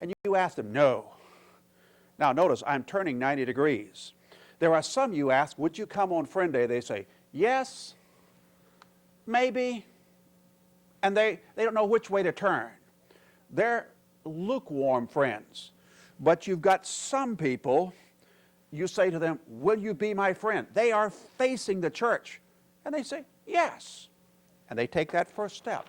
and you ask them, no. Now notice, I'm turning 90 degrees. There are some you ask, would you come on friend day? They say, yes, maybe, and they don't know which way to turn. They're lukewarm friends. But you've got some people, you say to them, will you be my friend? They are facing the church. And they say, yes. And they take that first step.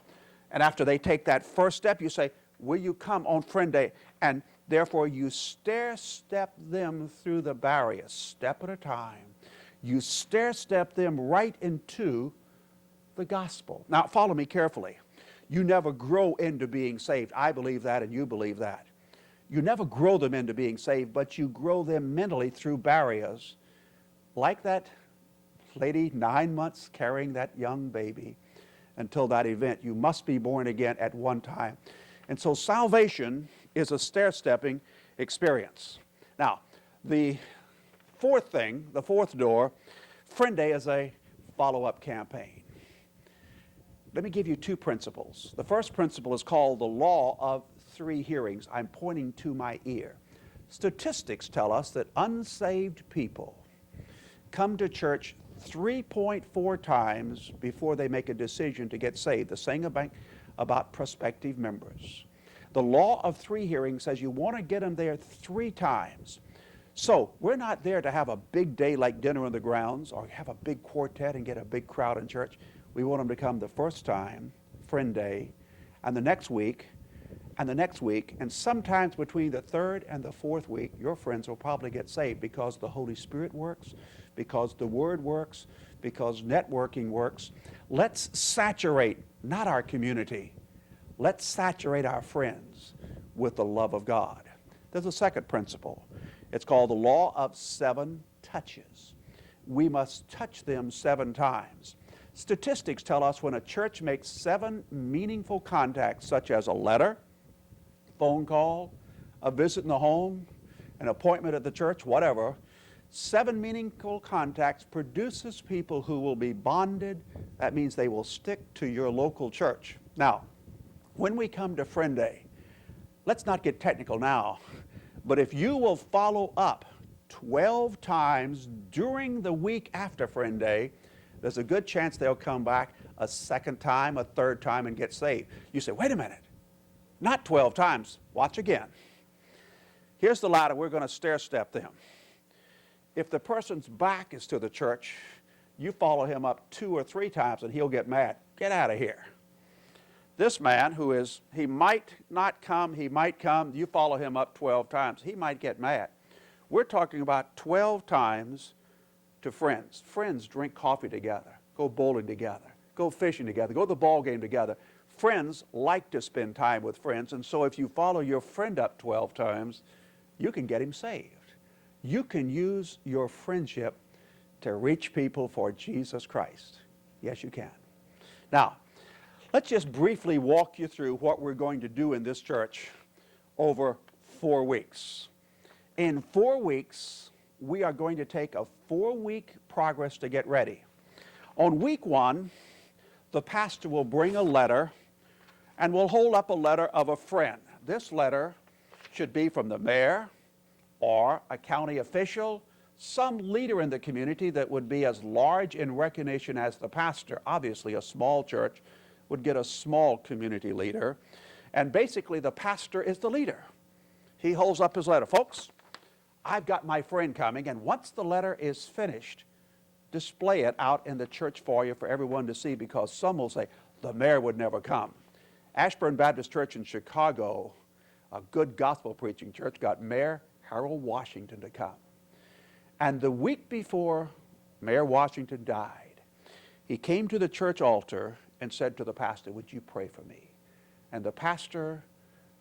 And after they take that first step, you say, will you come on friend day? And therefore, you stair-step them through the barrier, step at a time. You stair-step them right into the gospel. Now, follow me carefully. You never grow into being saved. I believe that, and you believe that. You never grow them into being saved, but you grow them mentally through barriers, like that lady 9 months carrying that young baby until that event. You must be born again at one time. And so salvation is a stair-stepping experience. Now, the fourth thing, the fourth door, Friend Day is a follow-up campaign. Let me give you two principles. The first principle is called the law of three hearings. I'm pointing to my ear. Statistics tell us that unsaved people come to church 3.4 times before they make a decision to get saved. The same about prospective members. The law of three hearings says you want to get them there 3 times. So we're not there to have a big day like dinner on the grounds or have a big quartet and get a big crowd in church. We want them to come the first time, Friend Day, and the next week, and the next week, and sometimes between the third and the fourth week, your friends will probably get saved because the Holy Spirit works, because the Word works, because networking works. Let's saturate, not our community, let's saturate our friends with the love of God. There's a second principle. It's called the law of 7 touches. We must touch them 7 times. Statistics tell us when a church makes 7 meaningful contacts, such as a letter, phone call, a visit in the home, an appointment at the church, whatever, 7 meaningful contacts produces people who will be bonded. That means they will stick to your local church. Now, when we come to Friend Day, let's not get technical now, but if you will follow up 12 times during the week after Friend Day, there's a good chance they'll come back a second time, a third time, and get saved. You say, wait a minute, not 12 times. Watch again. Here's the ladder. We're going to stair-step them. If the person's back is to the church, you follow him up 2 or 3 times, and he'll get mad. Get out of here. This man he might not come, he might come, you follow him up 12 times. He might get mad. We're talking about 12 times to friends. Friends drink coffee together, go bowling together, go fishing together, go to the ball game together. Friends like to spend time with friends, and so if you follow your friend up 12 times, you can get him saved. You can use your friendship to reach people for Jesus Christ. Yes, you can. Now, let's just briefly walk you through what we're going to do in this church over 4 weeks. In 4 weeks, we are going to take a 4-week progress to get ready. On week 1, the pastor will bring a letter and we'll hold up a letter of a friend. This letter should be from the mayor or a county official, some leader in the community that would be as large in recognition as the pastor. Obviously, a small church would get a small community leader. And basically, the pastor is the leader. He holds up his letter. Folks, I've got my friend coming, and once the letter is finished, display it out in the church foyer for everyone to see, because some will say, the mayor would never come. Ashburn Baptist Church in Chicago, a good gospel preaching church, got Mayor Harold Washington to come. And the week before Mayor Washington died, he came to the church altar and said to the pastor, would you pray for me? And the pastor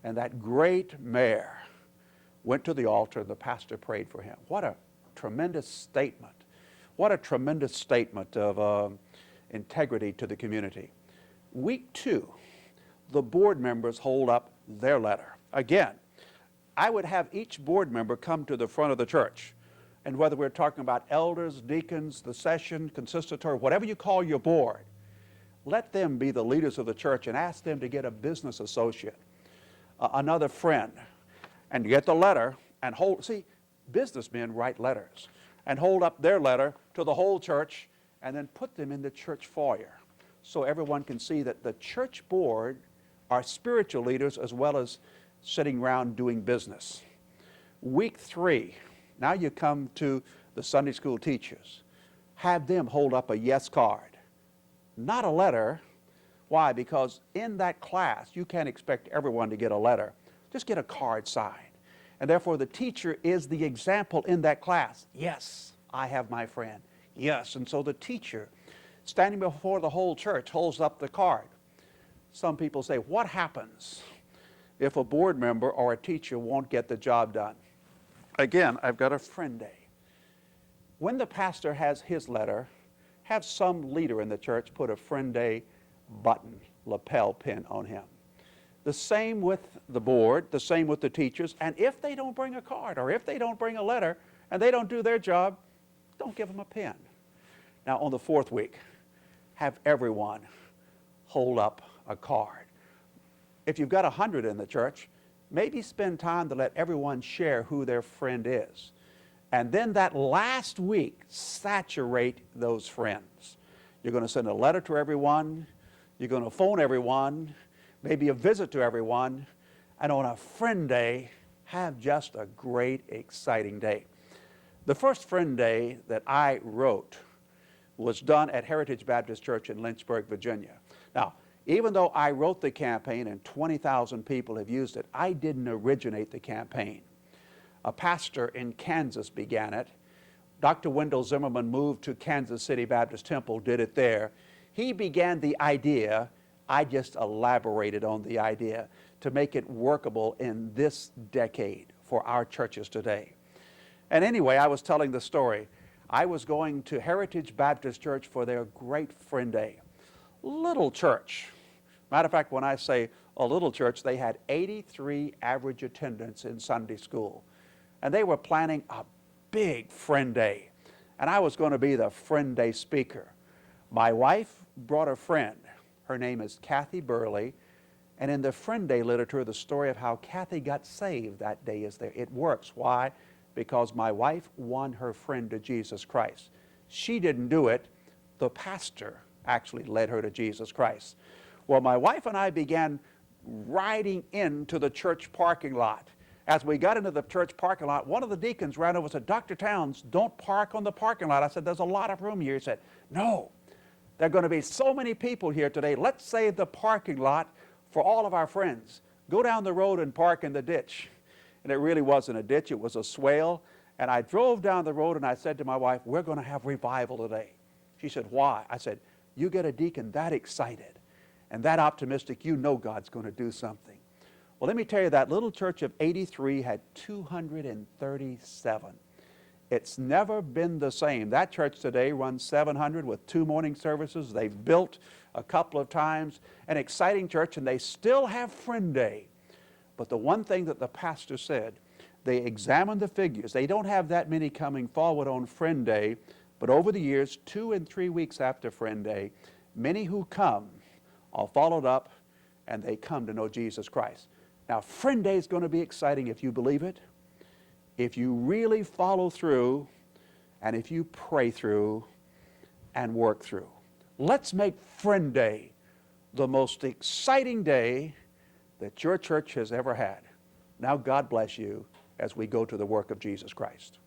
and that great mayor went to the altar, and the pastor prayed for him. What a tremendous statement. What a tremendous statement of integrity to the community. Week 2, the board members hold up their letter. Again, I would have each board member come to the front of the church. And whether we're talking about elders, deacons, the session, consistory, whatever you call your board, let them be the leaders of the church and ask them to get a business associate, another friend. and get the letter and see, businessmen write letters and hold up their letter to the whole church and then put them in the church foyer so everyone can see that the church board are spiritual leaders as well as sitting around doing business. Week 3, now you come to the Sunday school teachers. Have them hold up a yes card, not a letter. Why? Because in that class, you can't expect everyone to get a letter. Just get a card signed. And therefore, the teacher is the example in that class. Yes, I have my friend. Yes, and so the teacher, standing before the whole church, holds up the card. Some people say, what happens if a board member or a teacher won't get the job done? Again, I've got a friend day. When the pastor has his letter, have some leader in the church put a friend day button, lapel pin on him. The same with the board, the same with the teachers, and if they don't bring a card or if they don't bring a letter and they don't do their job, don't give them a pin. Now on the 4th week, have everyone hold up a card. If you've got 100 in the church, maybe spend time to let everyone share who their friend is. And then that last week, saturate those friends. You're going to send a letter to everyone. You're going to phone everyone, maybe a visit to everyone. And on a friend day, have just a great, exciting day. The first friend day that I wrote was done at Heritage Baptist Church in Lynchburg, Virginia. Now, even though I wrote the campaign and 20,000 people have used it, I didn't originate the campaign. A pastor in Kansas began it. Dr. Wendell Zimmerman moved to Kansas City Baptist Temple, did it there. He began the idea. I just elaborated on the idea to make it workable in this decade for our churches today. And anyway, I was telling the story. I was going to Heritage Baptist Church for their great friend day. Little church. Matter of fact, when I say a little church, they had 83 average attendance in Sunday school. And they were planning a big friend day. And I was going to be the friend day speaker. My wife brought a friend. Her name is Kathy Burley. And in the friend day literature, the story of how Kathy got saved that day is there. It works. Why? Because my wife won her friend to Jesus Christ. She didn't do it. The pastor actually led her to Jesus Christ. Well, my wife and I began riding into the church parking lot. As we got into the church parking lot, one of the deacons ran over and said, Dr. Towns, don't park on the parking lot. I said, there's a lot of room here. He said, no, there are going to be so many people here today. Let's save the parking lot for all of our friends. Go down the road and park in the ditch. And it really wasn't a ditch, it was a swale. And I drove down the road and I said to my wife, we're going to have revival today. She said, why? I said, you get a deacon that excited and that optimistic, you know God's going to do something. Well, let me tell you, that little church of 83 had 237. It's never been the same. That church today runs 700 with 2 morning services. They've built a couple of times, an exciting church, and they still have friend day. But the one thing that the pastor said, they examined the figures. They don't have that many coming forward on friend day, but over the years, 2 and 3 weeks after friend day, many who come are followed up and they come to know Jesus Christ. Now, friend day is going to be exciting if you believe it, if you really follow through, and if you pray through and work through. Let's make friend day the most exciting day that your church has ever had. Now, God bless you as we go to the work of Jesus Christ.